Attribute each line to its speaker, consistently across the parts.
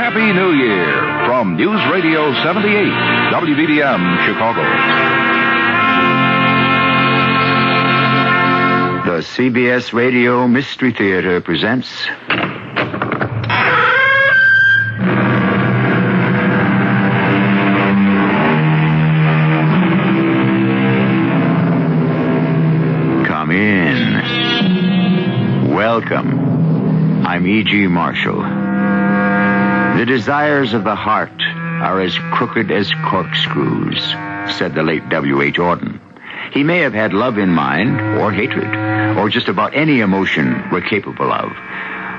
Speaker 1: Happy New Year from News Radio 78, WBDM, Chicago.
Speaker 2: The CBS Radio Mystery Theater presents... Come in. Welcome. I'm E.G. Marshall. The desires of the heart are as crooked as corkscrews, said the late W.H. Auden. He may have had love in mind, or hatred, or just about any emotion we're capable of,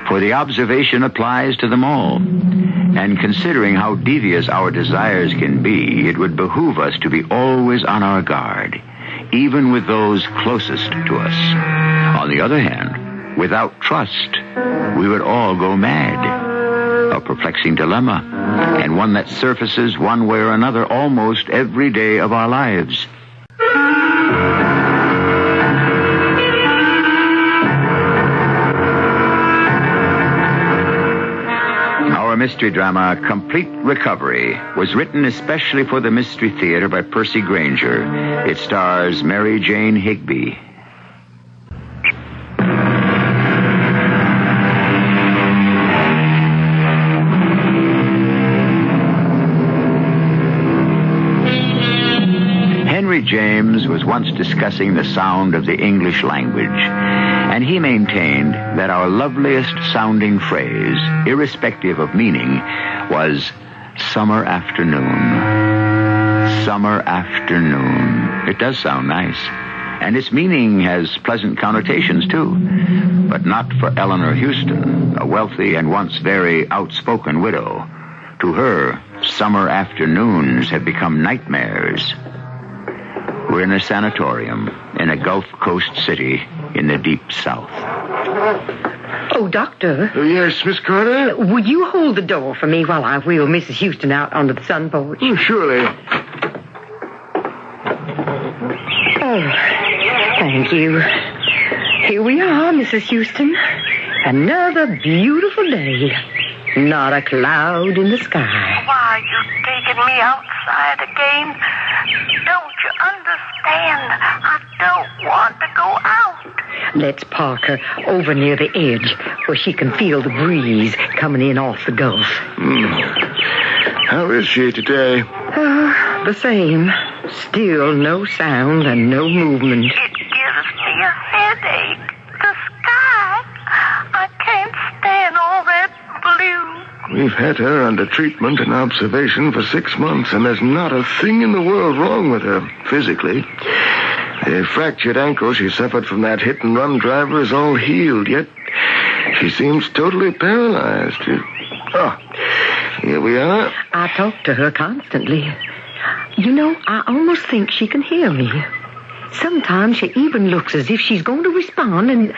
Speaker 2: for the observation applies to them all. And considering how devious our desires can be, it would behoove us to be always on our guard, even with those closest to us. On the other hand, without trust, we would all go mad. A perplexing dilemma, and one that surfaces one way or another almost every day of our lives. Our mystery drama, Complete Recovery, was written especially for the Mystery Theater by Percy Granger. It stars Mary Jane Higby. Henry James was once discussing the sound of the English language, and he maintained that our loveliest sounding phrase, irrespective of meaning, was summer afternoon. Summer afternoon. It does sound nice, and its meaning has pleasant connotations, too. But not for Eleanor Houston, a wealthy and once very outspoken widow. To her, summer afternoons have become nightmares. We're in a sanatorium in a Gulf Coast city in the deep south.
Speaker 3: Oh, Doctor.
Speaker 4: Oh, yes, Miss Carter?
Speaker 3: Would you hold the door for me while I wheel Mrs. Houston out onto the sun porch?
Speaker 4: Oh, surely.
Speaker 3: Oh, thank you. Here we are, Mrs. Houston. Another beautiful day. Not a cloud in the sky.
Speaker 5: Why are you taking me outside again? Don't you understand? I don't want to go out.
Speaker 3: Let's park her over near the edge where she can feel the breeze coming in off the Gulf.
Speaker 4: How is she today?
Speaker 3: The same. Still no sound and no movement.
Speaker 5: It gives me a headache. The sky. I can't stand all that blue.
Speaker 4: We've had her under treatment and observation for 6 months, and there's not a thing in the world wrong with her, physically. The fractured ankle she suffered from that hit-and-run driver is all healed, yet she seems totally paralyzed. Oh, here we are.
Speaker 3: I talk to her constantly. You know, I almost think she can hear me. Sometimes she even looks as if she's going to respond, and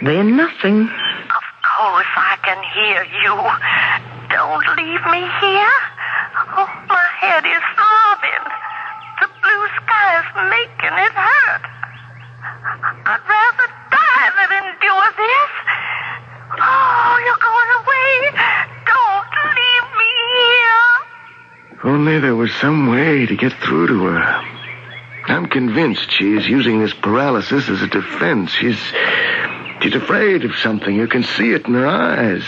Speaker 3: then nothing.
Speaker 5: Of course I can hear you. Don't leave me here. Oh, my head is throbbing. The blue sky is making it hurt. I'd rather die than endure this. Oh, you're going away. Don't leave me here.
Speaker 4: If only there was some way to get through to her. I'm convinced she's using this paralysis as a defense. She's afraid of something. You can see it in her eyes.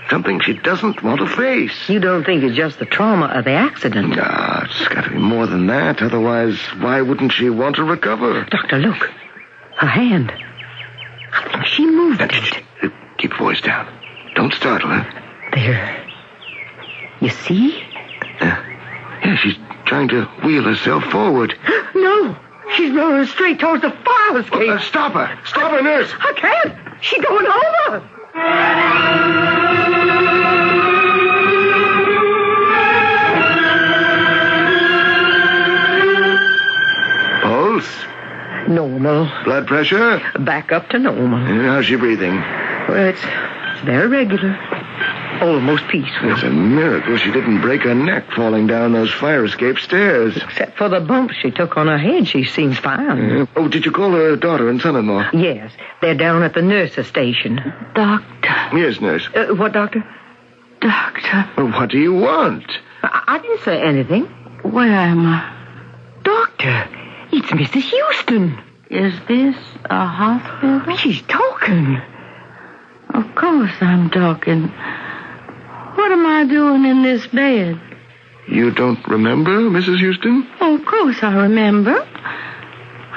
Speaker 4: Something she doesn't want to face.
Speaker 3: You don't think it's just the trauma of the accident?
Speaker 4: No, it's got to be more than that. Otherwise, why wouldn't she want to recover?
Speaker 3: Doctor, look. Her hand. I think she moved it.
Speaker 4: Keep your voice down. Don't startle her.
Speaker 3: There. You see?
Speaker 4: Yeah, she's trying to wheel herself forward.
Speaker 3: No. She's rolling straight towards the fire escape.
Speaker 4: Stop her. Stop her, nurse.
Speaker 3: I can't. She's going over.
Speaker 4: Pulse?
Speaker 3: Normal.
Speaker 4: Blood pressure?
Speaker 3: Back up to normal.
Speaker 4: How's she breathing?
Speaker 3: Well, it's very regular. Almost peaceful.
Speaker 4: It's a miracle she didn't break her neck falling down those fire escape stairs.
Speaker 3: Except for the bump she took on her head, she seems fine.
Speaker 4: Oh, did you call her daughter and son-in-law?
Speaker 3: Yes, they're down at the nurse's station. Doctor.
Speaker 4: Yes, nurse.
Speaker 3: What, doctor?
Speaker 6: Doctor.
Speaker 4: Well, what do you want?
Speaker 3: I didn't say anything.
Speaker 6: Where am I?
Speaker 3: Doctor, it's Mrs. Houston.
Speaker 6: Is this a hospital?
Speaker 3: She's talking.
Speaker 6: Of course I'm talking. What am I doing in this bed?
Speaker 4: You don't remember, Mrs. Houston?
Speaker 6: Oh, of course I remember.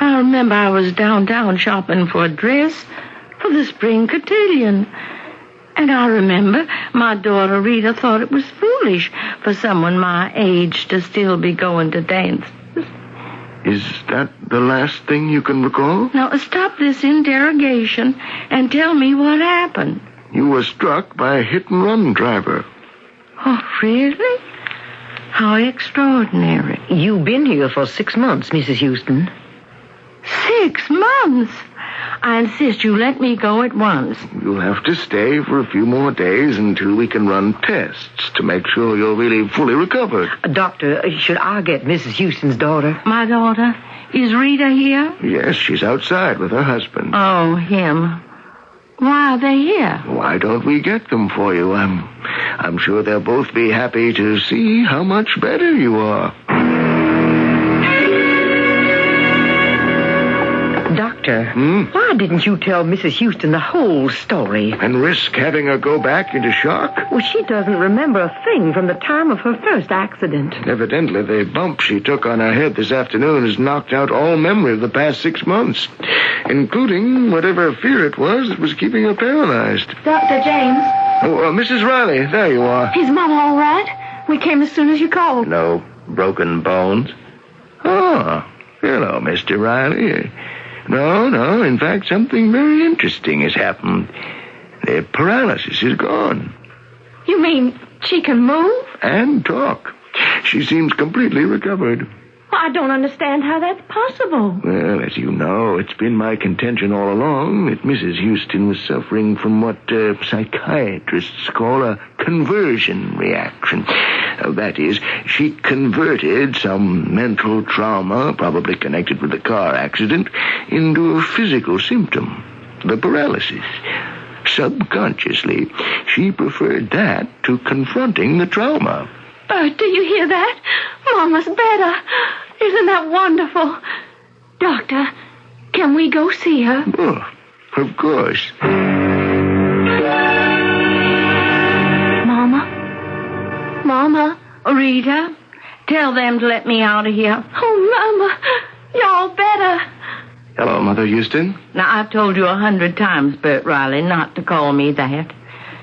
Speaker 6: I remember I was downtown shopping for a dress for the spring cotillion. And I remember my daughter Rita thought it was foolish for someone my age to still be going to dance.
Speaker 4: Is that the last thing you can recall?
Speaker 6: Now, stop this interrogation and tell me what happened.
Speaker 4: You were struck by a hit-and-run driver.
Speaker 6: Oh, really? How extraordinary.
Speaker 3: You've been here for 6 months, Mrs. Houston.
Speaker 6: 6 months? I insist you let me go at once.
Speaker 4: You'll have to stay for a few more days until we can run tests to make sure you're really fully recovered.
Speaker 3: Doctor, should I get Mrs. Houston's daughter?
Speaker 6: My daughter? Is Rita here?
Speaker 4: Yes, she's outside with her husband.
Speaker 6: Oh, him. Why are they here?
Speaker 4: Why don't we get them for you? I'm sure they'll both be happy to see how much better you are.
Speaker 3: Doctor, why didn't you tell Mrs. Houston the whole story?
Speaker 4: And risk having her go back into shock?
Speaker 3: Well, she doesn't remember a thing from the time of her first accident.
Speaker 4: Evidently, the bump she took on her head this afternoon has knocked out all memory of the past 6 months, including whatever fear it was that was keeping her paralyzed.
Speaker 7: Dr. James.
Speaker 4: Oh, Mrs. Riley, there you are.
Speaker 7: Is Mom all right? We came as soon as you called.
Speaker 4: No broken bones? Oh, hello, Mr. Riley. No. In fact, something very interesting has happened. The paralysis is gone.
Speaker 7: You mean she can move?
Speaker 4: And talk. She seems completely recovered.
Speaker 7: Well, I don't understand how that's possible.
Speaker 4: Well, as you know, it's been my contention all along that Mrs. Houston was suffering from what psychiatrists call a conversion reaction. That is, she converted some mental trauma, probably connected with the car accident, into a physical symptom, the paralysis. Subconsciously, she preferred that to confronting the trauma.
Speaker 7: Bert, do you hear that? Mama's better. Isn't that wonderful? Doctor, can we go see her?
Speaker 4: Oh, of course.
Speaker 7: Mama?
Speaker 6: Rita, tell them to let me out of here.
Speaker 7: Oh, Mama, y'all better.
Speaker 4: Hello, Mother Houston.
Speaker 6: Now, I've told you 100 times, Bert Riley, not to call me that.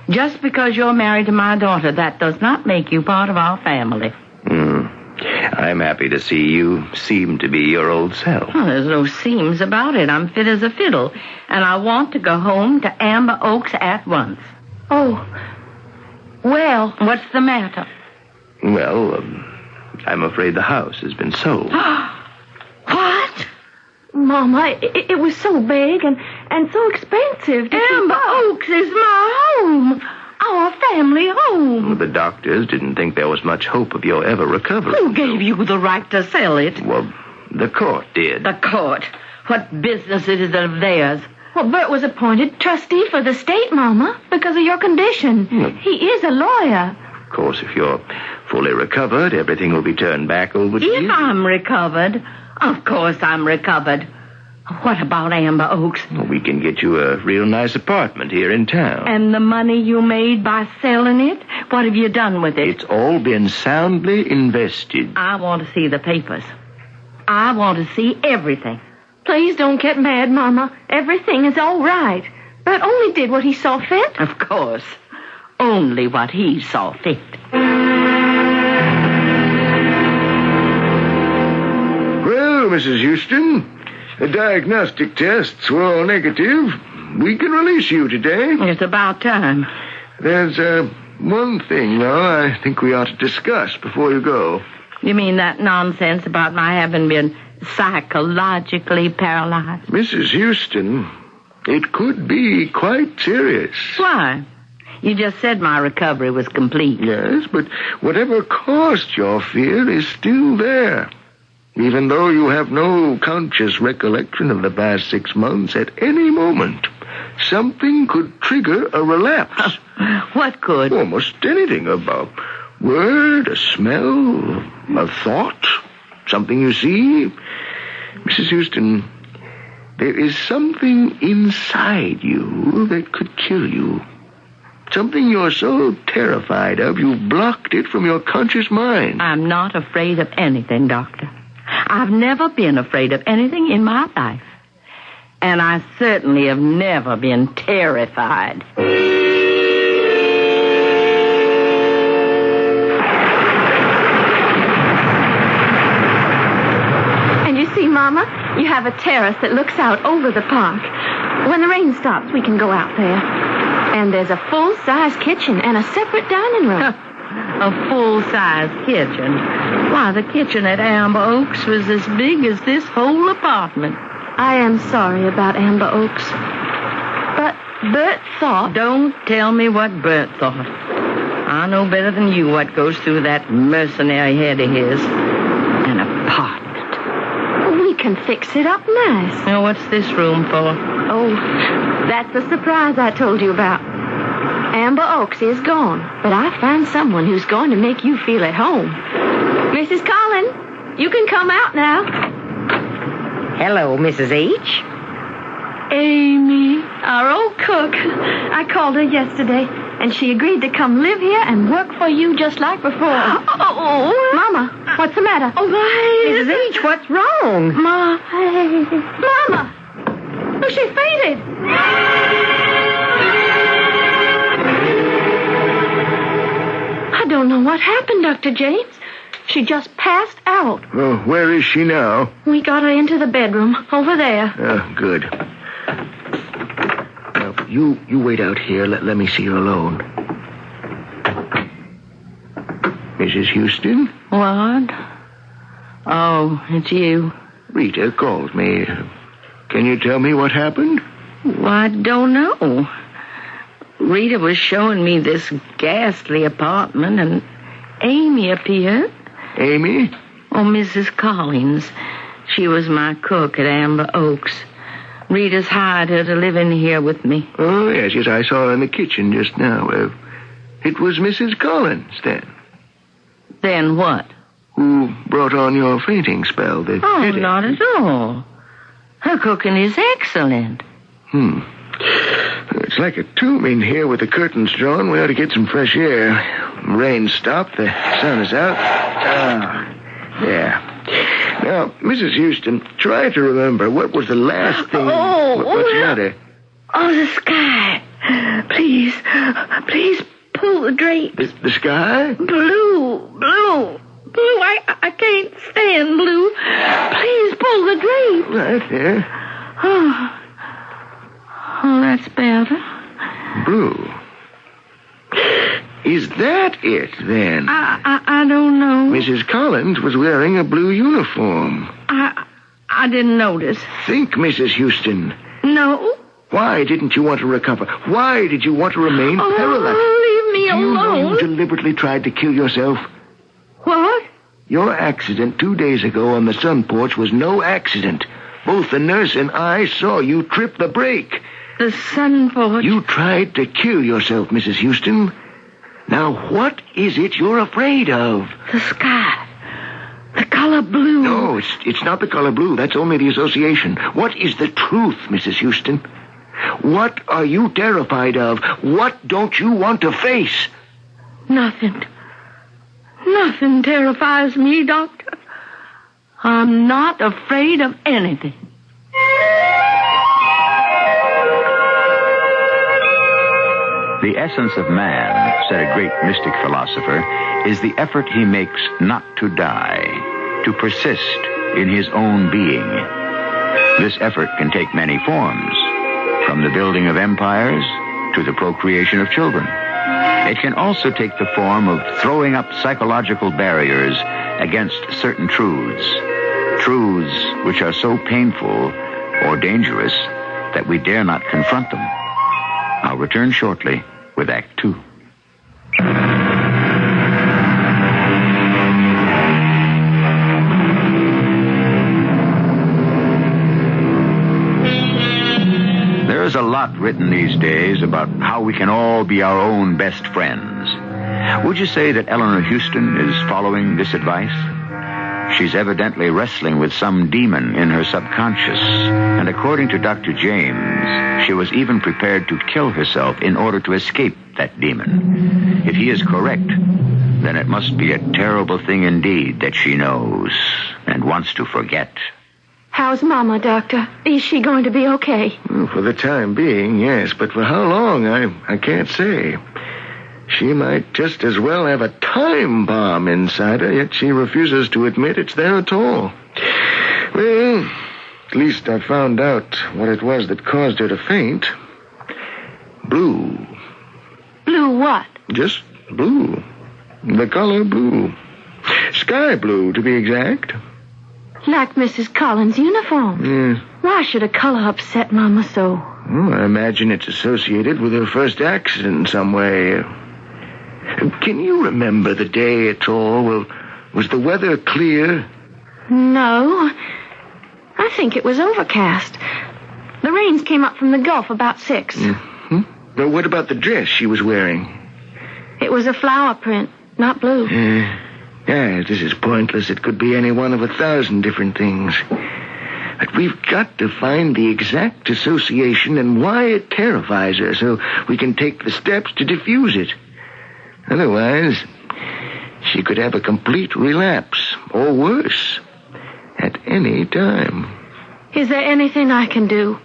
Speaker 6: Just because you're married to my daughter, that does not make you part of our family.
Speaker 2: I'm happy to see you seem to be your old self.
Speaker 6: Oh, there's no seams about it. I'm fit as a fiddle, and I want to go home to Amber Oaks at once.
Speaker 7: Oh, well.
Speaker 6: What's the matter?
Speaker 2: Well, I'm afraid the house has been sold.
Speaker 6: What?
Speaker 7: Mama, it was so big and so expensive to
Speaker 6: Amber Oaks is my home. Our family home.
Speaker 2: The doctors didn't think there was much hope of your ever recovering.
Speaker 6: Who gave you the right to sell it?
Speaker 2: Well, the court did.
Speaker 6: The court? What business is it of theirs?
Speaker 7: Well, Bert was appointed trustee for the state, Mama, because of your condition. He is a lawyer.
Speaker 2: Of course, if you're fully recovered, everything will be turned back over to you.
Speaker 6: If I'm recovered, of course I'm recovered. What about Amber Oaks?
Speaker 2: Well, we can get you a real nice apartment here in town.
Speaker 6: And the money you made by selling it? What have you done with it?
Speaker 2: It's all been soundly invested.
Speaker 6: I want to see the papers. I want to see everything.
Speaker 7: Please don't get mad, Mama. Everything is all right. Bert only did what he saw fit.
Speaker 6: Of course. Only what he saw fit.
Speaker 4: Well, Mrs. Houston, the diagnostic tests were all negative. We can release you today.
Speaker 6: It's about time.
Speaker 4: There's one thing, though, I think we ought to discuss before you go.
Speaker 6: You mean that nonsense about my having been psychologically paralyzed?
Speaker 4: Mrs. Houston, it could be quite serious.
Speaker 6: Why? You just said my recovery was complete.
Speaker 4: Yes, but whatever caused your fear is still there. Even though you have no conscious recollection of the past 6 months, at any moment, something could trigger a relapse.
Speaker 6: What What could?
Speaker 4: Almost anything. A word, a smell, a thought, something you see. Mrs. Houston, there is something inside you that could kill you. Something you're so terrified of, you've blocked it from your conscious mind.
Speaker 6: I'm not afraid of anything, Doctor. I've never been afraid of anything in my life. And I certainly have never been terrified.
Speaker 7: And you see, Mama, you have a terrace that looks out over the park. When the rain stops, we can go out there. And there's a full-size kitchen and a separate dining room.
Speaker 6: A full-size kitchen? Why, the kitchen at Amber Oaks was as big as this whole apartment.
Speaker 7: I am sorry about Amber Oaks. But Bert thought...
Speaker 6: Don't tell me what Bert thought. I know better than you what goes through that mercenary head of his. An apartment.
Speaker 7: We can fix it up nice.
Speaker 6: Now, what's this room for?
Speaker 7: Oh, that's the surprise I told you about. Amber Oaks is gone, but I found someone who's going to make you feel at home. Mrs. Collins, you can come out now.
Speaker 3: Hello, Mrs. H.
Speaker 7: Amy, our old cook. I called her yesterday, and she agreed to come live here and work for you just like before.
Speaker 3: Oh,
Speaker 7: Mama, what's the matter?
Speaker 3: Oh, Mrs. H, what's wrong?
Speaker 7: Mama! Oh, she fainted. I don't know what happened, Dr. James. She just passed out.
Speaker 4: Oh, where is she now?
Speaker 7: We got her into the bedroom, over there.
Speaker 4: Good. Now, you wait out here. Let me see her alone. Mrs. Houston?
Speaker 6: What? Oh, it's you.
Speaker 4: Rita called me. Can you tell me what happened?
Speaker 6: Well, I don't know. Rita was showing me this ghastly apartment, and Amy appeared.
Speaker 4: Amy?
Speaker 6: Oh, Mrs. Collins. She was my cook at Amber Oaks. Rita's hired her to live in here with me.
Speaker 4: Oh, yes, I saw her in the kitchen just now. It was Mrs. Collins, then.
Speaker 6: Then what?
Speaker 4: Who brought on your fainting spell?
Speaker 6: Oh, not at all. Her cooking is excellent.
Speaker 4: It's like a tomb in here with the curtains drawn. We ought to get some fresh air. Rain stopped. The sun is out. Yeah. Now, Mrs. Houston, try to remember what was the last thing... What's the matter?
Speaker 6: Oh, the sky. Please pull the drapes.
Speaker 4: The sky?
Speaker 6: Blue. I can't stand blue. Please pull the drapes.
Speaker 4: Right there.
Speaker 6: Oh, that's better.
Speaker 4: Blue. Is that it, then?
Speaker 6: I don't know.
Speaker 4: Mrs. Collins was wearing a blue uniform.
Speaker 6: I didn't notice.
Speaker 4: Think, Mrs. Houston.
Speaker 6: No.
Speaker 4: Why didn't you want to recover? Why did you want to remain paralyzed?
Speaker 6: Leave me alone.
Speaker 4: You know you deliberately tried to kill yourself?
Speaker 6: What?
Speaker 4: Your accident 2 days ago on the sun porch was no accident. Both the nurse and I saw you trip the brake.
Speaker 6: The sun porch?
Speaker 4: You tried to kill yourself, Mrs. Houston. Now, what is it you're afraid of?
Speaker 6: The sky. The color blue.
Speaker 4: No, it's not the color blue. That's only the association. What is the truth, Mrs. Houston? What are you terrified of? What don't you want to face?
Speaker 6: Nothing. Nothing terrifies me, Doctor. I'm not afraid of anything.
Speaker 2: The essence of man, said a great mystic philosopher, is the effort he makes not to die, to persist in his own being. This effort can take many forms, from the building of empires to the procreation of children. It can also take the form of throwing up psychological barriers against certain truths which are so painful or dangerous that we dare not confront them. I'll return shortly with Act 2. There is a lot written these days about how we can all be our own best friends. Would you say that Eleanor Houston is following this advice? She's evidently wrestling with some demon in her subconscious, and according to Dr. James, she was even prepared to kill herself in order to escape that demon. If he is correct, then it must be a terrible thing indeed that she knows and wants to forget.
Speaker 7: How's Mama, Doctor? Is she going to be okay?
Speaker 4: For the time being, yes, but for how long, I can't say. She might just as well have a time bomb inside her, yet she refuses to admit it's there at all. Well, at least I found out what it was that caused her to faint. Blue.
Speaker 7: Blue what?
Speaker 4: Just blue. The color blue. Sky blue, to be exact.
Speaker 7: Like Mrs. Collins' uniform.
Speaker 4: Yeah.
Speaker 7: Why should a color upset Mama so?
Speaker 4: Well, I imagine it's associated with her first accident in some way. Can you remember the day at all? Well, was the weather clear?
Speaker 7: No. I think it was overcast. The rains came up from the Gulf about 6.
Speaker 4: Mm-hmm. But what about the dress she was wearing?
Speaker 7: It was a flower print, not blue.
Speaker 4: Yeah, this is pointless. It could be any one of 1,000 different things. But we've got to find the exact association and why it terrifies her so we can take the steps to diffuse it. Otherwise, she could have a complete relapse, or worse, at any time.
Speaker 7: Is there anything I can do?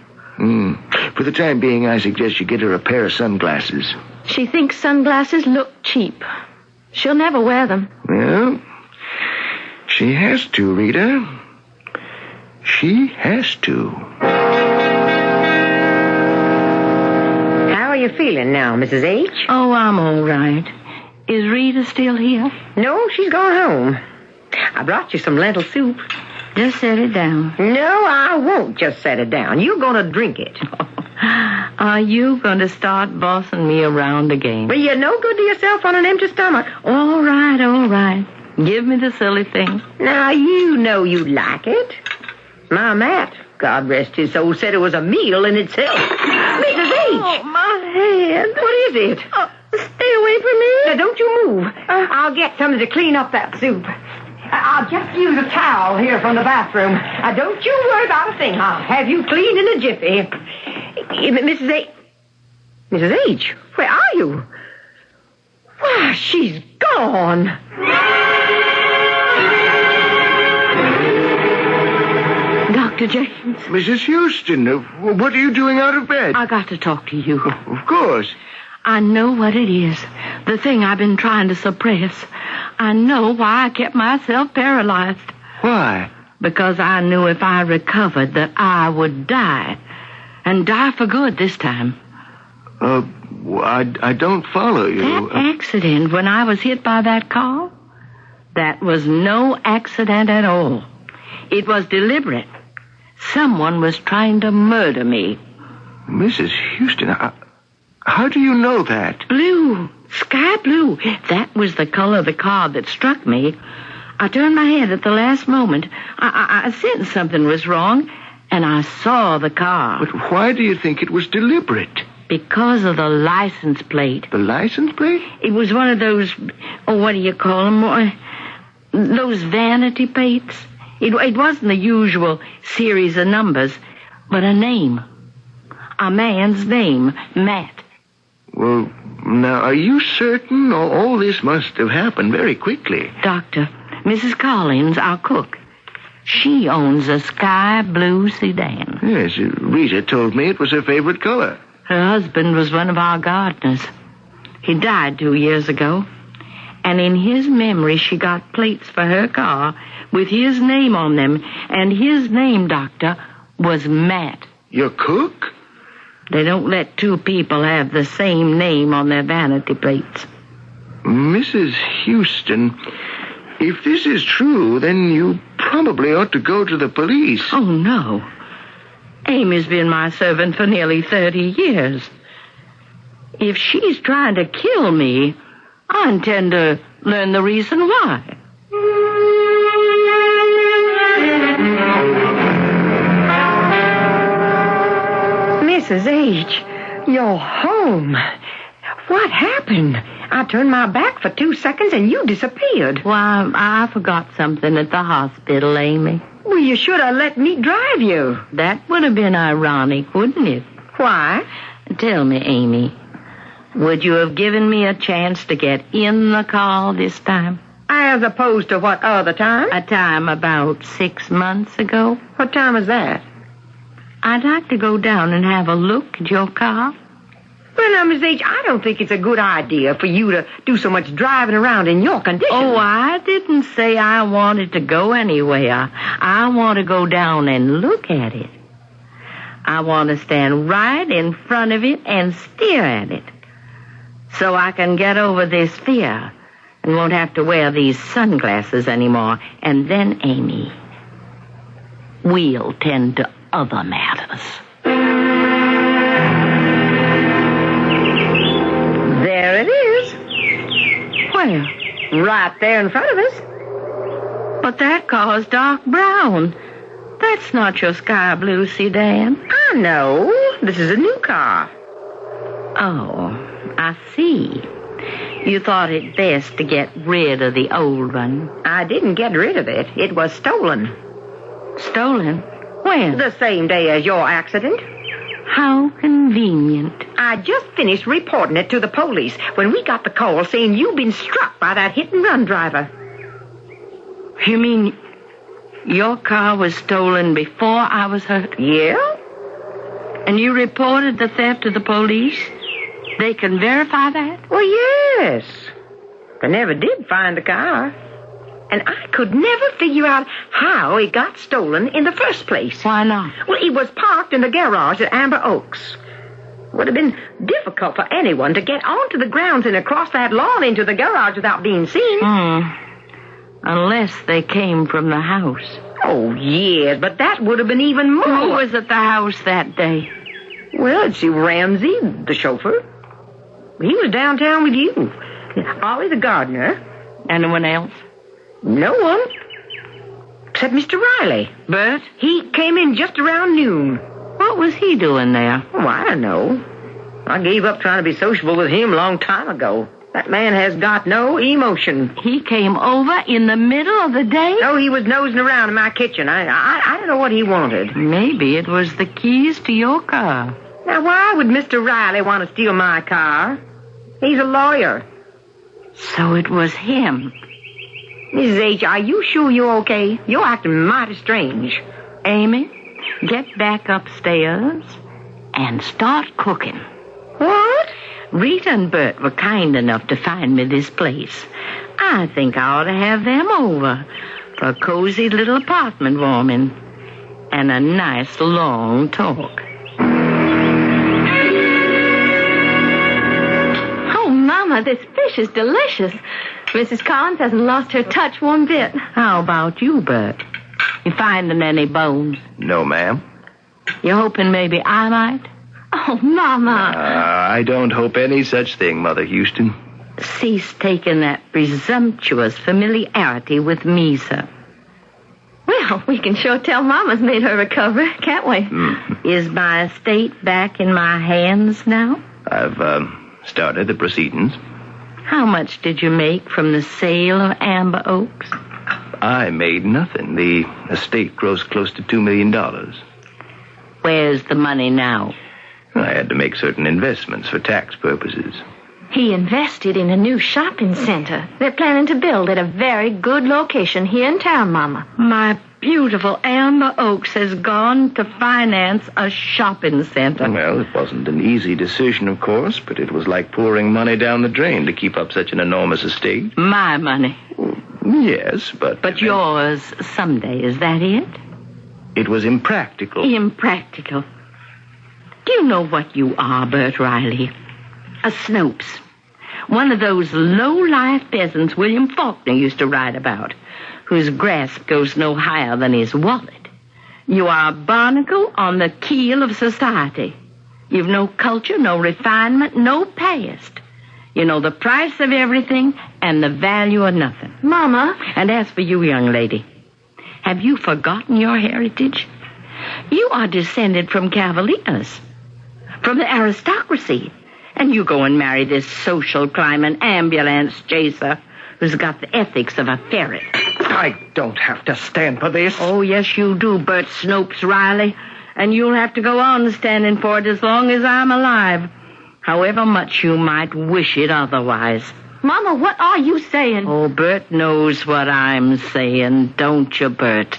Speaker 4: For the time being, I suggest you get her a pair of sunglasses.
Speaker 7: She thinks sunglasses look cheap. She'll never wear them.
Speaker 4: Well, she has to, Rita. She has to.
Speaker 3: How are you feeling now, Mrs. H?
Speaker 6: Oh, I'm all right. Is Rita still here?
Speaker 3: No, she's gone home. I brought you some lentil soup.
Speaker 6: Just set it down.
Speaker 3: No, I won't just set it down. You're going to drink it.
Speaker 6: Are you going to start bossing me around again?
Speaker 3: Well, you're no good to yourself on an empty stomach.
Speaker 6: All right, all right. Give me the silly thing.
Speaker 3: Now, you know you'd like it. My Matt, God rest his soul, said it was a meal in itself. Mrs. H!
Speaker 6: Oh, my head.
Speaker 3: What is it?
Speaker 6: Stay away from me.
Speaker 3: Now, don't you move. I'll get something to clean up that soup. I'll just use a towel here from the bathroom. Don't you worry about a thing. I'll have you clean in a jiffy. Mrs. H. Mrs. H., where are you? Why, she's gone.
Speaker 6: Dr. James.
Speaker 4: Mrs. Houston, what are you doing out of bed?
Speaker 6: I got to talk to you.
Speaker 4: Of course.
Speaker 6: I know what it is. The thing I've been trying to suppress. I know why I kept myself paralyzed.
Speaker 4: Why?
Speaker 6: Because I knew if I recovered that I would die. And die for good this time.
Speaker 4: I don't follow you.
Speaker 6: That accident when I was hit by that car, that was no accident at all. It was deliberate. Someone was trying to murder me.
Speaker 4: Mrs. Houston, how do you know that?
Speaker 6: Blue. Sky blue. That was the color of the car that struck me. I turned my head at the last moment. I sensed something was wrong, and I saw the car.
Speaker 4: But why do you think it was deliberate?
Speaker 6: Because of the license plate.
Speaker 4: The license plate?
Speaker 6: It was one of those, what do you call them? Those vanity plates. It wasn't the usual series of numbers, but a name. A man's name, Matt.
Speaker 4: Well, now, are you certain all this must have happened very quickly?
Speaker 6: Doctor, Mrs. Collins, our cook, she owns a sky blue sedan.
Speaker 4: Yes, Rita told me it was her favorite color.
Speaker 6: Her husband was one of our gardeners. He died 2 years ago. And in his memory, she got plates for her car with his name on them. And his name, Doctor, was Matt.
Speaker 4: Your cook?
Speaker 6: They don't let two people have the same name on their vanity plates.
Speaker 4: Mrs. Houston, if this is true, then you probably ought to go to the police.
Speaker 6: Oh, no. Amy's been my servant for nearly 30 years. If she's trying to kill me, I intend to learn the reason why.
Speaker 3: Mrs. H., you're home. What happened? I turned my back for 2 seconds and you disappeared.
Speaker 6: Why, I forgot something at the hospital, Amy.
Speaker 3: Well, you should have let me drive you.
Speaker 6: That would have been ironic, wouldn't it?
Speaker 3: Why?
Speaker 6: Tell me, Amy, would you have given me a chance to get in the car this time?
Speaker 3: As opposed to what other time?
Speaker 6: A time about 6 months ago.
Speaker 3: What time is that?
Speaker 6: I'd like to go down and have a look at your car.
Speaker 3: Well, now, Miss H., I don't think it's a good idea for you to do so much driving around in your condition.
Speaker 6: Oh, I didn't say I wanted to go anywhere. I want to go down and look at it. I want to stand right in front of it and stare at it, so I can get over this fear and won't have to wear these sunglasses anymore. And then, Amy, we'll tend to other matters.
Speaker 3: There it is.
Speaker 6: Where?
Speaker 3: Right there in front of us.
Speaker 6: But that car's dark brown. That's not your sky blue sedan.
Speaker 3: I know. This is a new car.
Speaker 6: Oh, I see. You thought it best to get rid of the old one.
Speaker 3: I didn't get rid of it. It was stolen.
Speaker 6: Stolen? When?
Speaker 3: The same day as your accident.
Speaker 6: How convenient.
Speaker 3: I just finished reporting it to the police when we got the call saying you'd been struck by that hit-and-run driver.
Speaker 6: You mean your car was stolen before I was hurt?
Speaker 3: Yeah?
Speaker 6: And you reported the theft to the police? They can verify that?
Speaker 3: Well, yes. They never did find the car. And I could never figure out how it got stolen in the first place.
Speaker 6: Why not?
Speaker 3: Well, it was parked in the garage at Amber Oaks. Would have been difficult for anyone to get onto the grounds and across that lawn into the garage without being seen.
Speaker 6: Unless they came from the house.
Speaker 3: Oh, yes, but that would have been even more.
Speaker 6: Who was at the house that day?
Speaker 3: Well, it's Ramsey, the chauffeur. He was downtown with you. Ollie, the gardener.
Speaker 6: Anyone else?
Speaker 3: No one. Except Mr. Riley.
Speaker 6: Bert?
Speaker 3: He came in just around noon.
Speaker 6: What was he doing there?
Speaker 3: Oh, I don't know. I gave up trying to be sociable with him a long time ago. That man has got no emotion.
Speaker 6: He came over in the middle of the day?
Speaker 3: No, he was nosing around in my kitchen. I don't know what he wanted.
Speaker 6: Maybe it was the keys to your car.
Speaker 3: Now, why would Mr. Riley want to steal my car? He's a lawyer.
Speaker 6: So it was him.
Speaker 3: Mrs. H., are you sure you're okay? You're acting mighty strange.
Speaker 6: Amy, get back upstairs and start cooking.
Speaker 3: What?
Speaker 6: Rita and Bert were kind enough to find me this place. I think I ought to have them over for a cozy little apartment warming and a nice long talk.
Speaker 7: Oh, Mama, this fish is delicious. Mrs. Collins hasn't lost her touch one bit.
Speaker 6: How about you, Bert? You finding any bones?
Speaker 8: No, ma'am.
Speaker 6: You hoping maybe I might?
Speaker 7: Oh, Mama.
Speaker 8: I don't hope any such thing, Mother Houston.
Speaker 6: Cease taking that presumptuous familiarity with me, sir.
Speaker 7: Well, we can sure tell Mama's made her recovery, can't we?
Speaker 6: Is my estate back in my hands now?
Speaker 8: I've started the proceedings.
Speaker 6: How much did you make from the sale of Amber Oaks?
Speaker 8: I made nothing. The estate grossed close to $2 million.
Speaker 6: Where's the money now?
Speaker 8: I had to make certain investments for tax purposes.
Speaker 7: He invested in a new shopping center. They're planning to build at a very good location here in town, Mama.
Speaker 6: My beautiful Amber Oaks has gone to finance a shopping center.
Speaker 8: Well, it wasn't an easy decision, of course, but it was like pouring money down the drain to keep up such an enormous estate.
Speaker 6: My money.
Speaker 8: Yes, but...
Speaker 6: But yours someday, is that it?
Speaker 8: It was impractical.
Speaker 6: Impractical. Do you know what you are, Bert Riley? A Snopes. One of those low-life peasants William Faulkner used to write about, whose grasp goes no higher than his wallet. You are a barnacle on the keel of society. You've no culture, no refinement, no past. You know the price of everything and the value of nothing.
Speaker 7: Mama.
Speaker 6: And as for you, young lady, have you forgotten your heritage? You are descended from Cavaliers. from the aristocracy. And you go and marry this social climb and ambulance chaser who's got the ethics of a ferret.
Speaker 8: I don't have to stand for this.
Speaker 6: Oh, yes, you do, Bert Snopes Riley. And you'll have to go on standing for it as long as I'm alive, however much you might wish it otherwise.
Speaker 7: Mama, what are you saying?
Speaker 6: Oh, Bert knows what I'm saying, don't you, Bert?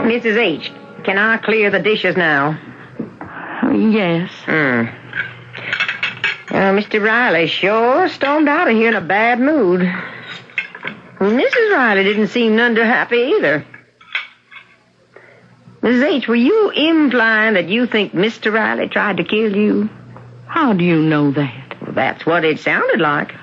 Speaker 3: Mrs. H., can I clear the dishes now?
Speaker 6: Yes.
Speaker 3: Mr. Riley sure stormed out of here in a bad mood. Mrs. Riley didn't seem none too happy either. Mrs. H., were you implying that you think Mr. Riley tried to kill you?
Speaker 6: How do you know that?
Speaker 3: Well, that's what it sounded like.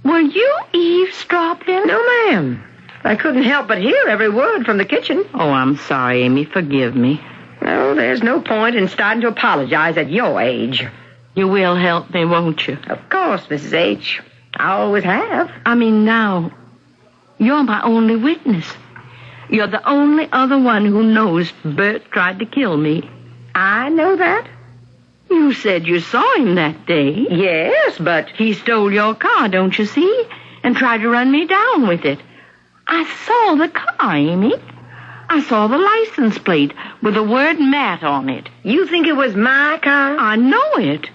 Speaker 6: Were you eavesdropping?
Speaker 3: No, ma'am. I couldn't help but hear every word from the kitchen.
Speaker 6: Oh, I'm sorry, Amy. Forgive me.
Speaker 3: No, there's no point in starting to apologize at your age.
Speaker 6: You will help me, won't you?
Speaker 3: Of course, Mrs. H. I always have.
Speaker 6: I mean, now, you're my only witness. You're the only other one who knows Bert tried to kill me.
Speaker 3: I know that.
Speaker 6: You said you saw him that day.
Speaker 3: Yes, but...
Speaker 6: He stole your car, don't you see? And tried to run me down with it. I saw the car, Amy. I saw the license plate with the word Matt on it.
Speaker 3: You think it was my car?
Speaker 6: I know it.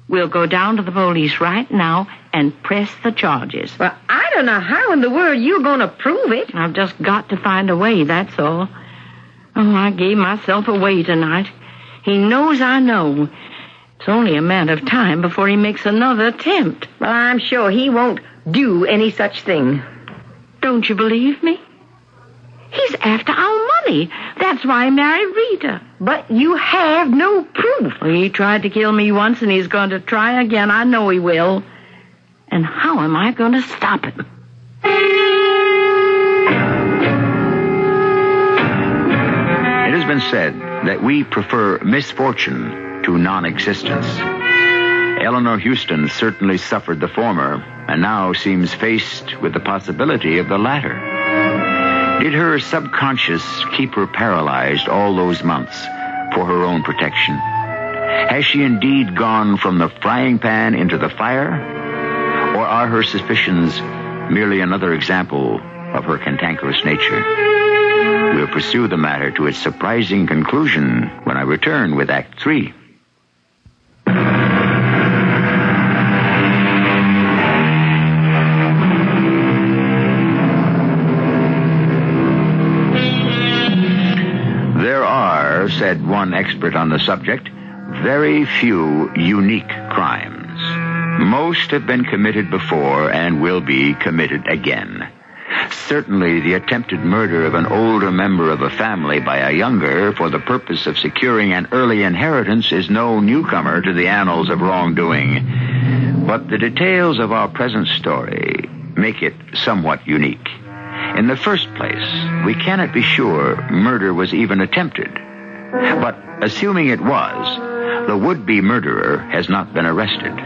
Speaker 6: We'll go down to the police right now and press the charges.
Speaker 3: Well, I don't know how in the world you're going to prove it.
Speaker 6: I've just got to find a way, that's all. Oh, I gave myself away tonight. He knows I know. It's only a matter of time before he makes another attempt.
Speaker 3: Well, I'm sure he won't do any such thing.
Speaker 6: Don't you believe me? He's after our money. That's why I married Rita.
Speaker 3: But you have no proof.
Speaker 6: Well, he tried to kill me once, and he's going to try again. I know he will. And how am I going to stop him?
Speaker 2: It has been said that we prefer misfortune to non-existence. Eleanor Houston certainly suffered the former, and now seems faced with the possibility of the latter. Did her subconscious keep her paralyzed all those months for her own protection? Has she indeed gone from the frying pan into the fire? Or are her suspicions merely another example of her cantankerous nature? We'll pursue the matter to its surprising conclusion when I return with Act 3. There are, said one expert on the subject, very few unique crimes. Most have been committed before and will be committed again. Certainly, the attempted murder of an older member of a family by a younger for the purpose of securing an early inheritance is no newcomer to the annals of wrongdoing. But the details of our present story make it somewhat unique. In the first place, we cannot be sure murder was even attempted. But assuming it was, the would-be murderer has not been arrested.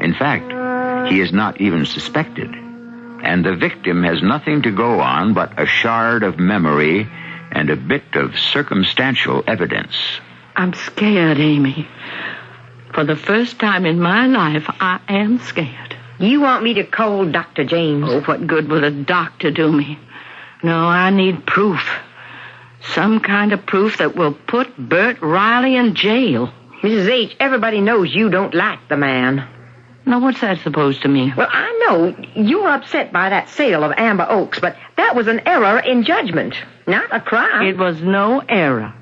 Speaker 2: In fact, he is not even suspected. And the victim has nothing to go on but a shard of memory and a bit of circumstantial evidence.
Speaker 6: I'm scared, Amy. For the first time in my life, I am scared.
Speaker 3: You want me to call Dr. James?
Speaker 6: Oh, what good would a doctor do me? No, I need proof. Some kind of proof that will put Bert Riley in jail.
Speaker 3: Mrs. H., everybody knows you don't like the man.
Speaker 6: Now, what's that supposed to mean?
Speaker 3: Well, I know you're upset by that sale of Amber Oaks, but that was an error in judgment, not a crime.
Speaker 6: It was no error.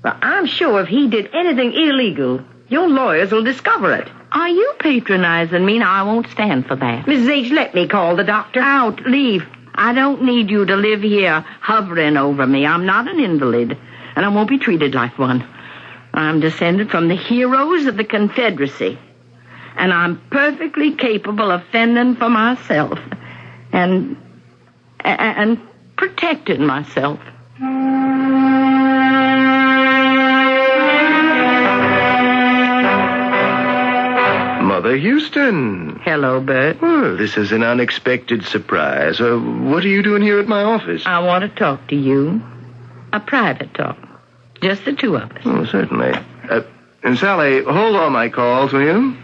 Speaker 3: Well, I'm sure if he did anything illegal, your lawyers will discover it.
Speaker 6: Are you patronizing me? Now, I won't stand for that.
Speaker 3: Mrs. H., let me call the doctor.
Speaker 6: Out, leave. I don't need you to live here hovering over me. I'm not an invalid, and I won't be treated like one. I'm descended from the heroes of the Confederacy, and I'm perfectly capable of fending for myself and protecting myself.
Speaker 8: Mother, Mother Houston.
Speaker 6: Hello, Bert.
Speaker 8: Well, this is an unexpected surprise. What are you doing here at my office?
Speaker 6: I want to talk to you. A private talk. Just the two of us.
Speaker 8: Oh, certainly. And Sally, hold all my calls, will you?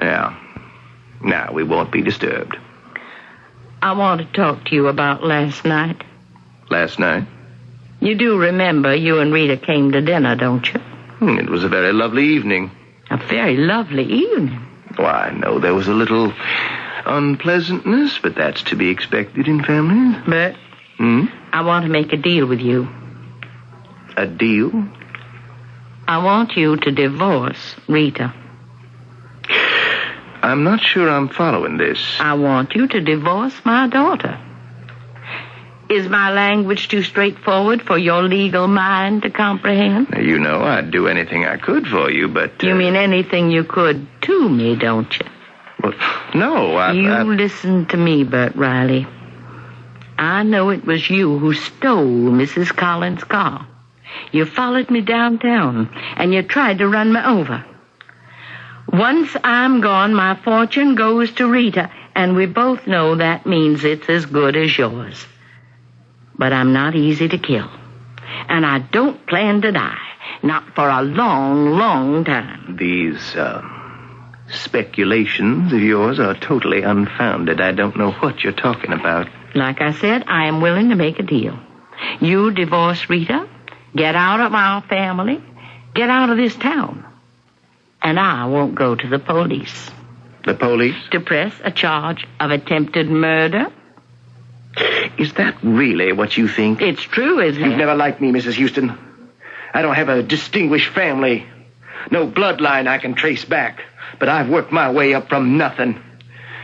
Speaker 8: Now, we won't be disturbed.
Speaker 6: I want to talk to you about last night.
Speaker 8: Last night?
Speaker 6: You do remember you and Rita came to dinner, don't you?
Speaker 8: It was a very lovely evening.
Speaker 6: A very lovely evening.
Speaker 8: Why, I know there was a little unpleasantness, but that's to be expected in families.
Speaker 6: Bert, I want to make a deal with you.
Speaker 8: A deal?
Speaker 6: I want you to divorce Rita.
Speaker 8: I'm not sure I'm following this.
Speaker 6: I want you to divorce my daughter. Is my language too straightforward for your legal mind to comprehend?
Speaker 8: You know, I'd do anything I could for you, but...
Speaker 6: You mean anything you could to me, don't you?
Speaker 8: Well, no,
Speaker 6: You listen to me, Bert Riley. I know it was you who stole Mrs. Collins' car. You followed me downtown, and you tried to run me over. Once I'm gone, my fortune goes to Rita, and we both know that means it's as good as yours. But I'm not easy to kill, and I don't plan to die, not for a long, long time.
Speaker 8: These, speculations of yours are totally unfounded. I don't know what you're talking about.
Speaker 6: Like I said, I am willing to make a deal. You divorce Rita, get out of our family, get out of this town. And I won't go to the police.
Speaker 8: The police?
Speaker 6: To press a charge of attempted murder.
Speaker 8: Is that really what you think?
Speaker 6: It's true, isn't it?
Speaker 8: You've never liked me, Mrs. Houston. I don't have a distinguished family. No bloodline I can trace back. But I've worked my way up from nothing.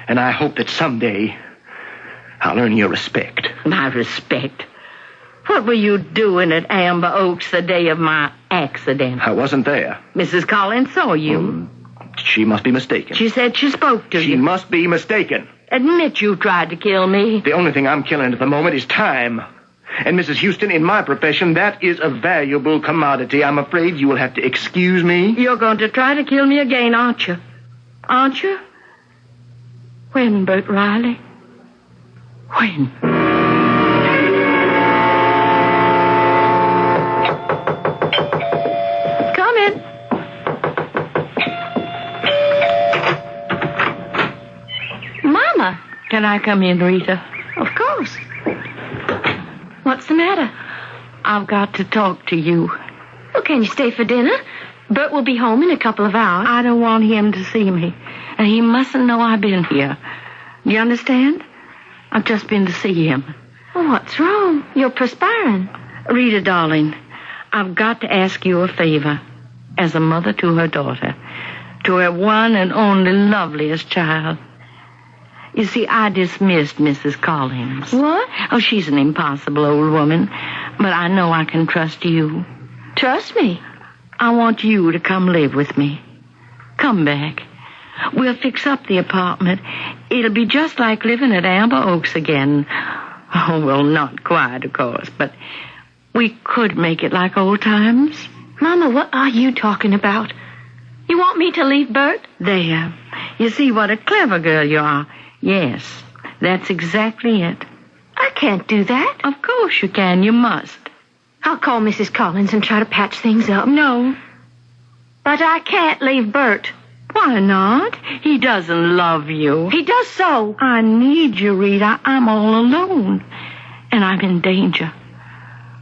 Speaker 8: And I hope that someday I'll earn your respect.
Speaker 6: My respect? What were you doing at Amber Oaks the day of my accident?
Speaker 8: I wasn't there.
Speaker 6: Mrs. Collins saw you.
Speaker 8: She must be mistaken.
Speaker 6: She said she spoke to you.
Speaker 8: She must be mistaken.
Speaker 6: Admit you tried to kill me.
Speaker 8: The only thing I'm killing at the moment is time. And Mrs. Houston, in my profession, that is a valuable commodity. I'm afraid you will have to excuse me.
Speaker 6: You're going to try to kill me again, aren't you? Aren't you? When, Bert Riley? When? Come in.
Speaker 7: Mama.
Speaker 6: Can I come in, Rita?
Speaker 7: Of course. What's the matter?
Speaker 6: I've got to talk to you.
Speaker 7: Well, can you stay for dinner? Bert will be home in a couple of hours.
Speaker 6: I don't want him to see me. And he mustn't know I've been here. Do you understand? I've just been to see him.
Speaker 7: Well, what's wrong? You're perspiring.
Speaker 6: Rita, darling, I've got to ask you a favor. As a mother to her daughter. To her one and only loveliest child. You see, I dismissed Mrs. Collins.
Speaker 7: What?
Speaker 6: Oh, she's an impossible old woman. But I know I can trust you.
Speaker 7: Trust me.
Speaker 6: I want you to come live with me. Come back. We'll fix up the apartment. It'll be just like living at Amber Oaks again. Oh, well, not quite, of course, but we could make it like old times.
Speaker 7: Mama, what are you talking about? You want me to leave Bert?
Speaker 6: There. You see what a clever girl you are. Yes, that's exactly it.
Speaker 7: I can't do that.
Speaker 6: Of course you can. You must.
Speaker 7: I'll call Mrs. Collins and try to patch things up.
Speaker 6: No.
Speaker 7: But I can't leave Bert.
Speaker 6: Why not? He doesn't love you.
Speaker 7: He does so.
Speaker 6: I need you, Rita. I'm all alone. And I'm in danger.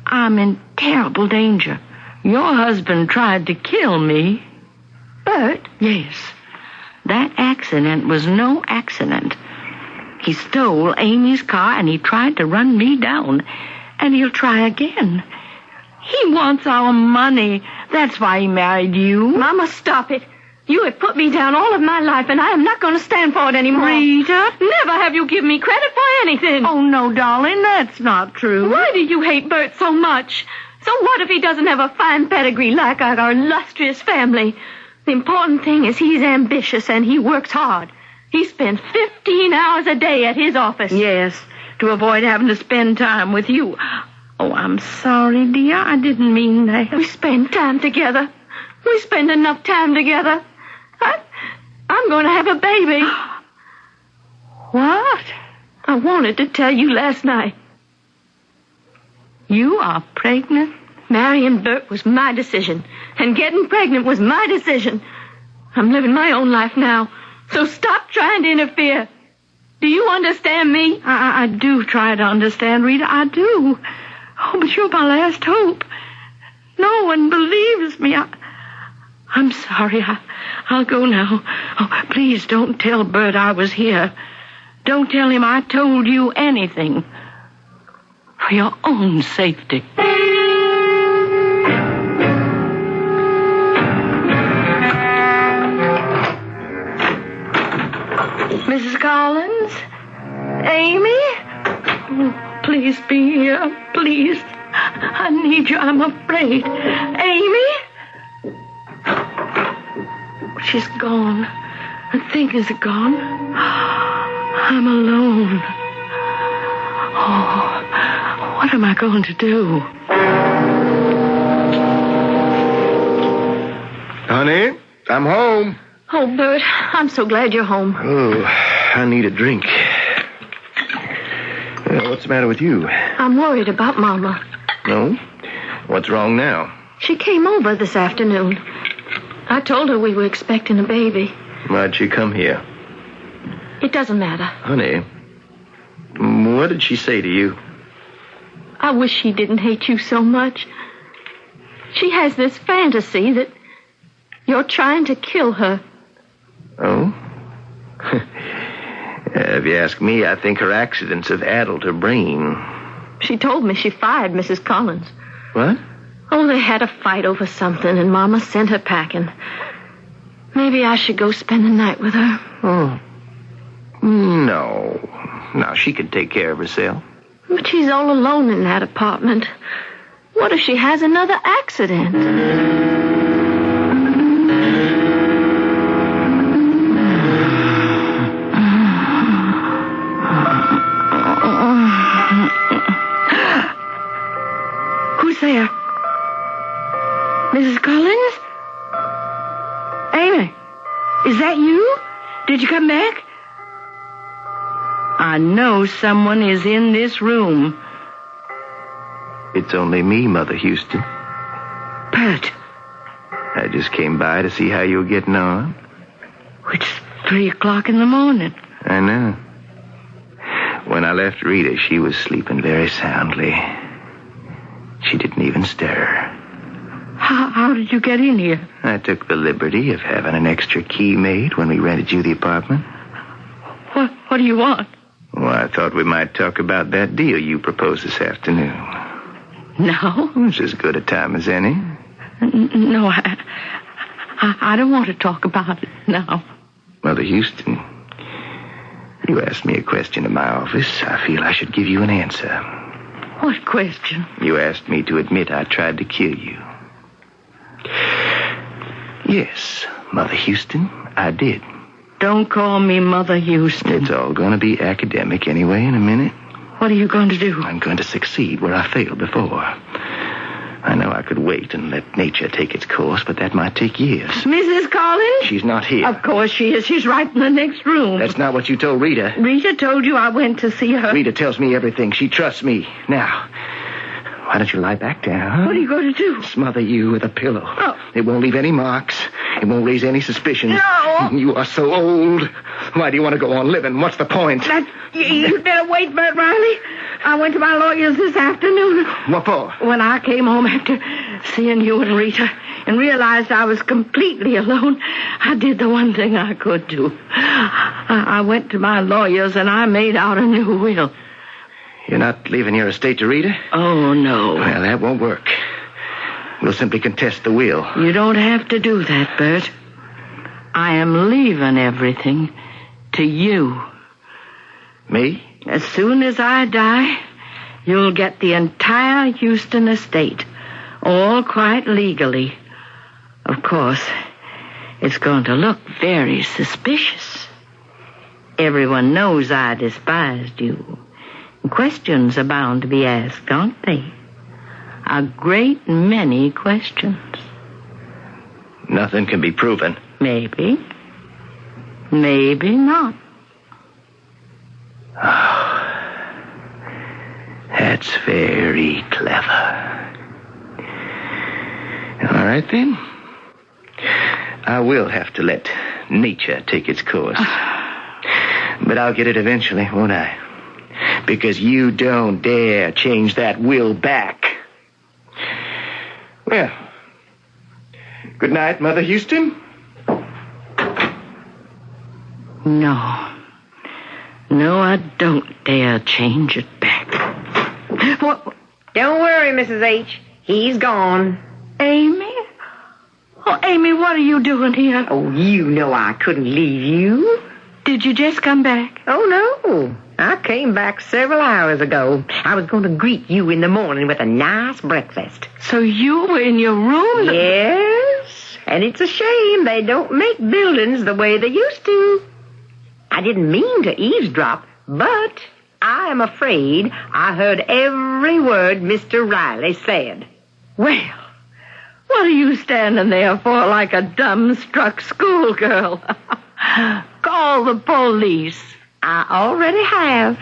Speaker 6: I'm in terrible danger. Your husband tried to kill me.
Speaker 7: Bert?
Speaker 6: Yes. That accident was no accident. He stole Amy's car and he tried to run me down. And he'll try again. He wants our money. That's why he married you.
Speaker 7: Mama, stop it. You have put me down all of my life, and I am not going to stand for it anymore.
Speaker 6: Rita?
Speaker 7: Never have you given me credit for anything.
Speaker 6: Oh, no, darling, that's not true.
Speaker 7: Why do you hate Bert so much? So what if he doesn't have a fine pedigree like our illustrious family? The important thing is he's ambitious and he works hard. He spends 15 hours a day at his office.
Speaker 6: Yes, to avoid having to spend time with you. Oh, I'm sorry, dear. I didn't mean that.
Speaker 7: We spend time together. We spend enough time together. I'm I'm going to have a baby.
Speaker 6: What?
Speaker 7: I wanted to tell you last night.
Speaker 6: You are pregnant?
Speaker 7: Marrying Bert was my decision, and getting pregnant was my decision. I'm living my own life now, so stop trying to interfere. Do you understand me?
Speaker 6: I do try to understand, Rita. I do. Oh, but you're my last hope. No one believes me. I'm sorry. I'll go now. Oh, please don't tell Bert I was here. Don't tell him I told you anything. For your own safety. Mrs. Collins? Amy? Oh, please be here. Please. I need you. I'm afraid. Amy? She's gone. The thing is gone. I'm alone. Oh, what am I going to do?
Speaker 8: Honey, I'm home.
Speaker 7: Oh, Bert, I'm so glad you're home.
Speaker 8: Oh, I need a drink. What's the matter with you?
Speaker 7: I'm worried about Mama.
Speaker 8: No? What's wrong now?
Speaker 7: She came over this afternoon. I told her we were expecting a baby.
Speaker 8: Why'd she come here?
Speaker 7: It doesn't matter.
Speaker 8: Honey, what did she say to you?
Speaker 7: I wish she didn't hate you so much. She has this fantasy that you're trying to kill her.
Speaker 8: Oh? If you ask me, I think her accidents have addled her brain.
Speaker 7: She told me she fired Mrs. Collins.
Speaker 8: What?
Speaker 7: Oh, they had a fight over something, and Mama sent her packing. Maybe I should go spend the night with her.
Speaker 8: Oh. No. Now, she can take care of herself.
Speaker 7: But she's all alone in that apartment. What if she has another accident?
Speaker 6: Who's there? Mrs. Collins? Amy, is that you? Did you come back? I know someone is in this room.
Speaker 8: It's only me, Mother Houston.
Speaker 6: Bert.
Speaker 8: I just came by to see how you were getting on.
Speaker 6: It's 3:00 in the morning.
Speaker 8: I know. When I left Rita, she was sleeping very soundly. She didn't even stir.
Speaker 6: How did you get in here?
Speaker 8: I took the liberty of having an extra key made when we rented you the apartment.
Speaker 6: What do you want?
Speaker 8: Well, I thought we might talk about that deal you proposed this afternoon.
Speaker 6: No?
Speaker 8: It's as good a time as any.
Speaker 6: No, I don't want to talk about it now.
Speaker 8: Mother Houston, you asked me a question in my office. I feel I should give you an answer.
Speaker 6: What question?
Speaker 8: You asked me to admit I tried to kill you. Yes, Mother Houston, I did.
Speaker 6: Don't call me Mother Houston.
Speaker 8: It's all going to be academic anyway in a minute.
Speaker 6: What are you going to do?
Speaker 8: I'm going to succeed where I failed before. I know I could wait and let nature take its course, but that might take years.
Speaker 6: Mrs. Collins?
Speaker 8: She's not here.
Speaker 6: Of course she is. She's right in the next room.
Speaker 8: That's not what you told Rita.
Speaker 6: Rita told you I went to see her.
Speaker 8: Rita tells me everything. She trusts me. Now, why don't you lie back down?
Speaker 6: What are you going to do?
Speaker 8: Smother you with a pillow.
Speaker 6: Oh.
Speaker 8: It won't leave any marks. It won't raise any suspicions.
Speaker 6: No.
Speaker 8: You are so old. Why do you want to go on living? What's the point?
Speaker 6: You'd better wait, Bert Riley. I went to my lawyer's this afternoon.
Speaker 8: What for?
Speaker 6: When I came home after seeing you and Rita and realized I was completely alone, I did the one thing I could do. I went to my lawyer's and I made out a new will.
Speaker 8: You're not leaving your estate to Rita?
Speaker 6: Oh, no.
Speaker 8: Well, that won't work. We'll simply contest the will.
Speaker 6: You don't have to do that, Bert. I am leaving everything to you.
Speaker 8: Me?
Speaker 6: As soon as I die, you'll get the entire Houston estate, all quite legally. Of course, it's going to look very suspicious. Everyone knows I despised you. Questions are bound to be asked, aren't they? A great many questions.
Speaker 8: Nothing can be proven.
Speaker 6: Maybe. Maybe not.
Speaker 8: Oh, that's very clever. All right, then. I will have to let nature take its course. But I'll get it eventually, won't I? Because you don't dare change that will back. Well, good night, Mother Houston.
Speaker 6: No. No, I don't dare change it back. What?
Speaker 3: Don't worry, Mrs. H. He's gone.
Speaker 6: Amy? Oh, Amy, what are you doing here?
Speaker 3: Oh, you know I couldn't leave you.
Speaker 6: Did you just come back?
Speaker 3: Oh, no. I came back several hours ago. I was going to greet you in the morning with a nice breakfast.
Speaker 6: So you were in your room?
Speaker 3: Yes. And it's a shame they don't make buildings the way they used to. I didn't mean to eavesdrop, but I am afraid I heard every word Mr. Riley said.
Speaker 6: Well, what are you standing there for like a dumbstruck schoolgirl? Call the police.
Speaker 3: I already have.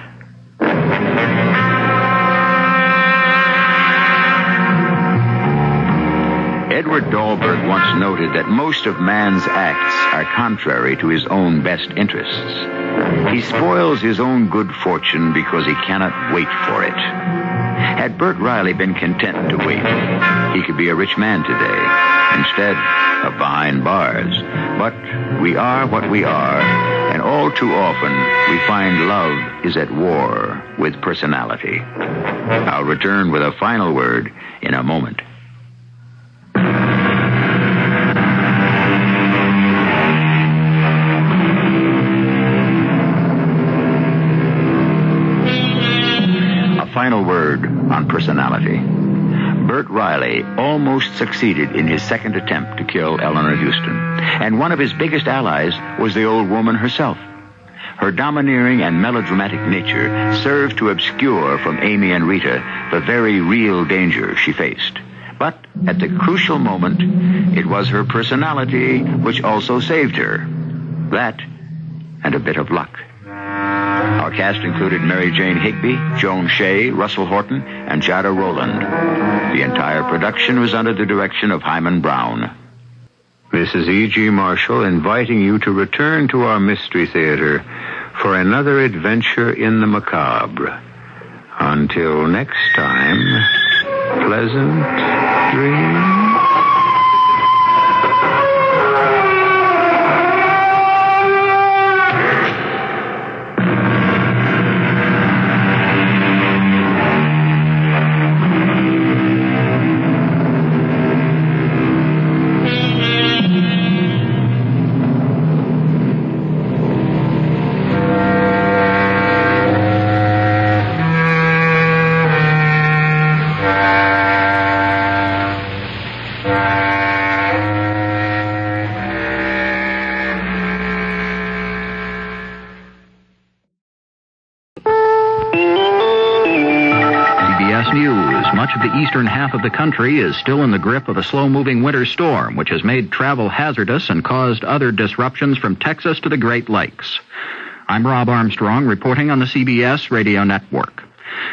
Speaker 2: Edward Dahlberg once noted that most of man's acts are contrary to his own best interests. He spoils his own good fortune because he cannot wait for it. Had Bert Riley been content to wait, he could be a rich man today, instead of behind bars. But we are what we are, and all too often we find love is at war with personality. I'll return with a final word in a moment. Final word on personality. Bert Riley almost succeeded in his second attempt to kill Eleanor Houston. And one of his biggest allies was the old woman herself. Her domineering and melodramatic nature served to obscure from Amy and Rita the very real danger she faced. But at the crucial moment, it was her personality which also saved her. That and a bit of luck. Our cast included Mary Jane Higby, Joan Shea, Russell Horton, and Jada Rowland. The entire production was under the direction of Hyman Brown. This is E.G. Marshall inviting you to return to our Mystery Theater for another adventure in the macabre. Until next time, pleasant dreams.
Speaker 9: Much of the eastern half of the country is still in the grip of a slow-moving winter storm, which has made travel hazardous and caused other disruptions from Texas to the Great Lakes. I'm Rob Armstrong, reporting on the CBS Radio Network.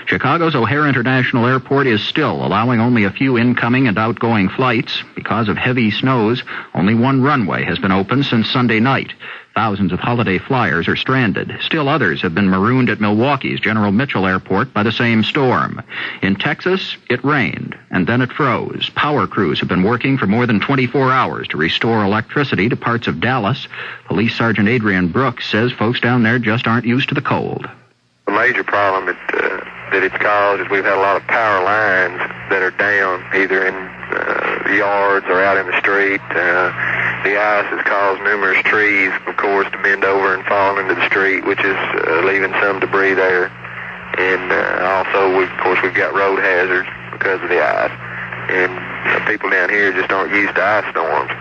Speaker 9: Chicago's O'Hare International Airport is still allowing only a few incoming and outgoing flights. Because of heavy snows, only one runway has been open since Sunday night. Thousands of holiday flyers are stranded. Still others have been marooned at Milwaukee's General Mitchell Airport by the same storm. In Texas, it rained, and then it froze. Power crews have been working for more than 24 hours to restore electricity to parts of Dallas. Police Sergeant Adrian Brooks says folks down there just aren't used to the cold.
Speaker 10: The major problem that it's caused is we've had a lot of power lines that are down, either in the yards or out in the street. The ice has caused numerous trees, of course, to bend over and fall into the street, which is leaving some debris there. And also, we've got road hazards because of the ice. And people down here just aren't used to ice storms.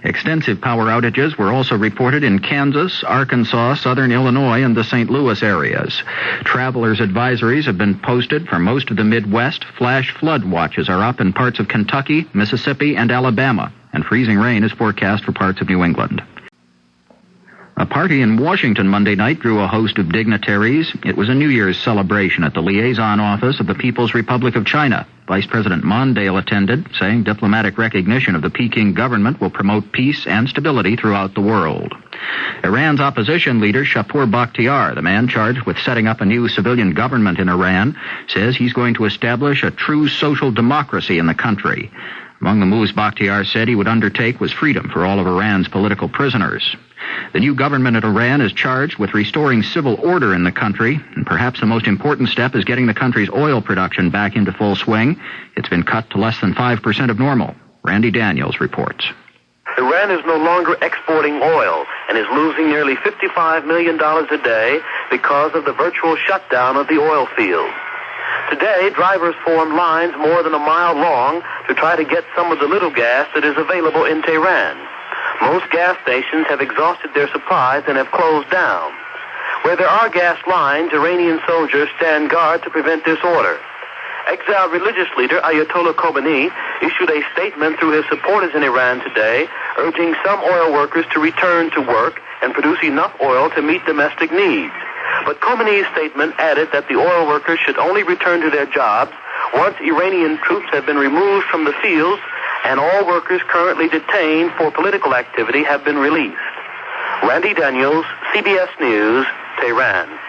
Speaker 9: Extensive power outages were also reported in Kansas, Arkansas, southern Illinois, and the St. Louis areas. Travelers' advisories have been posted for most of the Midwest. Flash flood watches are up in parts of Kentucky, Mississippi, and Alabama, and freezing rain is forecast for parts of New England. A party in Washington Monday night drew a host of dignitaries. It was a New Year's celebration at the liaison office of the People's Republic of China. Vice President Mondale attended, saying diplomatic recognition of the Peking government will promote peace and stability throughout the world. Iran's opposition leader, Shapur Bakhtiar, the man charged with setting up a new civilian government in Iran, says he's going to establish a true social democracy in the country. Among the moves Bakhtiar said he would undertake was freedom for all of Iran's political prisoners. The new government in Iran is charged with restoring civil order in the country, and perhaps the most important step is getting the country's oil production back into full swing. It's been cut to less than 5% of normal. Randy Daniels reports.
Speaker 11: Iran is no longer exporting oil and is losing nearly $55 million a day because of the virtual shutdown of the oil fields. Today, drivers formed lines more than a mile long to try to get some of the little gas that is available in Tehran. Most gas stations have exhausted their supplies and have closed down. Where there are gas lines, Iranian soldiers stand guard to prevent disorder. Exiled religious leader Ayatollah Khomeini issued a statement through his supporters in Iran today, urging some oil workers to return to work and produce enough oil to meet domestic needs. But Khomeini's statement added that the oil workers should only return to their jobs once Iranian troops have been removed from the fields and all workers currently detained for political activity have been released. Randy Daniels, CBS News, Tehran.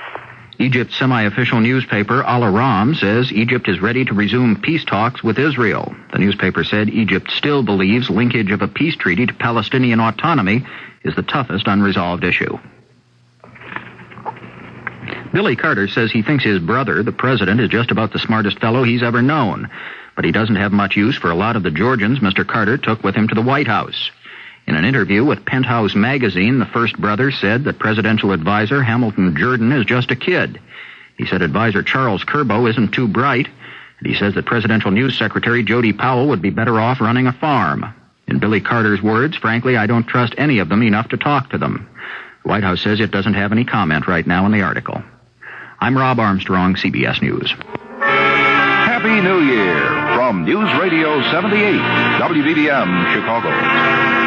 Speaker 9: Egypt's semi-official newspaper, Al Aram, says Egypt is ready to resume peace talks with Israel. The newspaper said Egypt still believes linkage of a peace treaty to Palestinian autonomy is the toughest unresolved issue. Billy Carter says he thinks his brother, the president, is just about the smartest fellow he's ever known. But he doesn't have much use for a lot of the Georgians Mr. Carter took with him to the White House. In an interview with Penthouse magazine, the first brother said that presidential advisor Hamilton Jordan is just a kid. He said advisor Charles Kerbo isn't too bright, and he says that presidential news secretary Jody Powell would be better off running a farm. In Billy Carter's words, frankly, I don't trust any of them enough to talk to them. The White House says it doesn't have any comment right now in the article. I'm Rob Armstrong, CBS News.
Speaker 1: Happy New Year from News Radio 78, WBBM, Chicago.